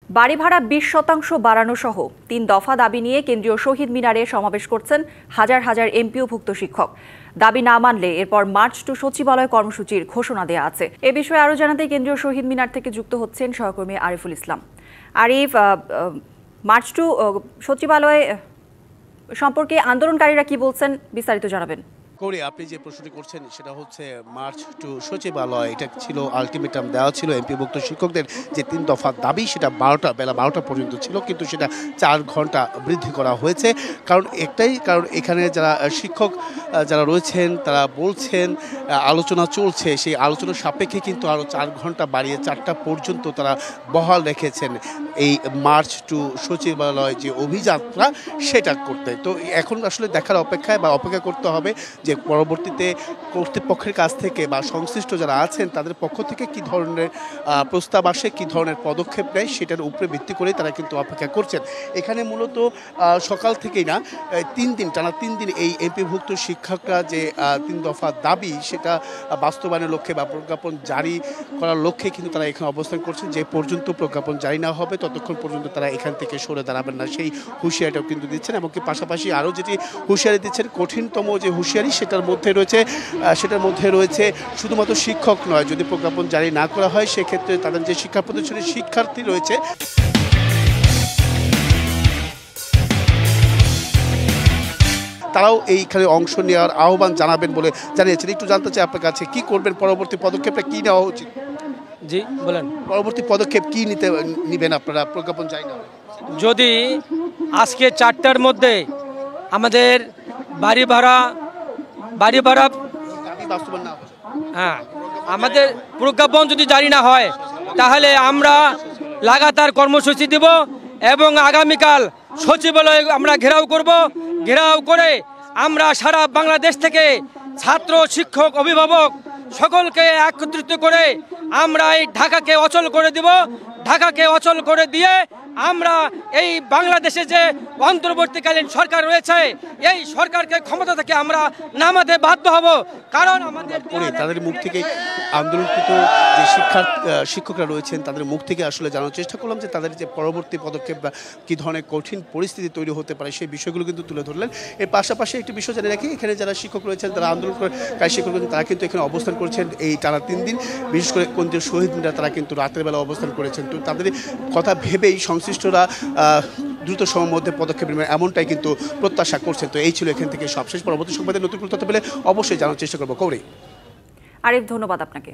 বাড়ি ভাড়া 20% বাড়ানো সহ 3 দফা দাবি নিয়ে কেন্দ্রীয় শহীদ মিনারে সমাবেশ করছেন হাজার হাজার এমপিওভুক্ত শিক্ষক। দাবি না মানলে এরপর মার্চ টু সচিবালয় কর্মসূচির ঘোষণা দেওয়া আছে। এ বিষয়ে আরও জানাতে কেন্দ্রীয় শহীদ মিনার থেকে যুক্ত হচ্ছেন সহকর্মী আরিফুল ইসলাম। আরিফ, মার্চ টু সচিবালয় সম্পর্কে আন্দোলনকারীরা কি বলছেন, বিস্তারিত জানাবেন। কৌরি, আপনি যে প্রশ্নটি করছেন সেটা হচ্ছে মার্চ টু সচিবালয়, এটা ছিল আলটিমেটাম দেওয়া ছিল এমপিভুক্ত শিক্ষকদের যে 3 দফা দাবি, সেটা বেলা 12টা পর্যন্ত ছিল, কিন্তু সেটা 4 ঘন্টা বৃদ্ধি করা হয়েছে। কারণ এখানে যারা শিক্ষক যারা রয়েছেন তারা বলছেন আলোচনা চলছে, সেই আলোচনার সাপেক্ষে কিন্তু আরও 4 ঘন্টা বাড়িয়ে 4টা পর্যন্ত তারা বহাল রেখেছেন এই মার্চ টু সচিবালয় যে অভিযাত্রা সেটা করতে। তো এখন আসলে দেখার অপেক্ষায় বা অপেক্ষা করতে হবে যে পরবর্তীতে কর্তৃপক্ষের কাছ থেকে বা সংশ্লিষ্ট যারা আছেন তাদের পক্ষ থেকে কি ধরনের প্রস্তাব আসে, কি ধরনের পদক্ষেপ নেয়, সেটার উপরে ভিত্তি করেই তারা কিন্তু অপেক্ষা করছেন। এখানে মূলত সকাল থেকেই না, 3 দিন টানা 3 দিন এই এমপিভুক্ত শিক্ষকরা যে 3 দফা দাবি সেটা বাস্তবায়নের লক্ষ্যে বা প্রজ্ঞাপন জারি করার লক্ষ্যে কিন্তু তারা এখানে অবস্থান করছেন। যে পর্যন্ত প্রজ্ঞাপন জারি না হবে ততক্ষণ পর্যন্ত তারা এখান থেকে সরে দাঁড়াবেন না, সেই হুঁশিয়ারিটাও কিন্তু দিচ্ছেন। এমনকি পাশাপাশি আরও যেটি হুঁশিয়ারি দিচ্ছেন, কঠিনতম যে হুঁশিয়ারি সেটার মধ্যে রয়েছে শুধুমাত্র শিক্ষক নয়, যদি প্রজ্ঞাপন জারি না করা হয় সেক্ষেত্রে তাদের যে শিক্ষা প্রতিষ্ঠানের শিক্ষার্থী রয়েছে তারাও এইখানে অংশ নেওয়ার আহ্বান জানাবেন বলে জানিয়েছেন। একটু জানতে চাই আপনার কাছে, কি করবেন, পরবর্তী পদক্ষেপটা কি নেওয়া উচিত? জি বলেন। পরবর্তী পদক্ষেপ কি নিবেন আপনারা প্রজ্ঞাপন জারি না? যদি আজকে 4টার মধ্যে আমাদের বাড়ি ভাড়া বাস্তবায়ন না হয়, হ্যাঁ, আমাদের প্রজ্ঞাপন যদি জারি না হয় তাহলে আমরা লাগাতার কর্মসূচি দেব এবং আগামীকাল সচিবালয় আমরা ঘেরাও করব। ঘেরাও করে আমরা সারা বাংলাদেশ থেকে ছাত্র, শিক্ষক, অভিভাবক সকলকে একত্রিত করে আমরা এই ঢাকাকে অচল করে দিব। ঢাকাকে অচল করে দিয়ে আমরা এই বাংলাদেশে যে অন্তর্বর্তীকালীন সরকার রয়েছে এই সরকারকে ক্ষমতা থেকে আমরা নামাতে বাধ্য হব। কারণ আমাদের তাদের মুখ থেকে আন্দোলনকৃত যে শিক্ষকরা রয়েছেন তাদের মুখ থেকে আসলে জানার চেষ্টা করলাম যে তাদের যে পরবর্তী পদক্ষেপ বা কী ধরনের কঠিন পরিস্থিতি তৈরি হতে পারে সেই বিষয়গুলো কিন্তু তুলে ধরলেন। এর পাশাপাশি একটি বিষয় জানিয়ে রাখি, এখানে যারা শিক্ষক রয়েছেন, তারা আন্দোলনকারী শিক্ষক রয়েছেন, তারা কিন্তু এখানে অবস্থান করেছেন এই টানা 3 দিন। বিশেষ করে কেন্দ্রীয় শহীদ মিনার তারা কিন্তু রাতের বেলা অবস্থান করেছেন। তো তাদের কথা ভেবেই সংশ্লিষ্টরা দ্রুত সময়ের মধ্যে পদক্ষেপ নেবেন এমনটাই কিন্তু প্রত্যাশা করছেন। তো এই ছিল এখান থেকে সবশেষ। পরবর্তী সংবাদে নতুন তথ্য পেলে অবশ্যই জানার চেষ্টা করবো। কৌরি। আরিফ, ধন্যবাদ আপনাকে।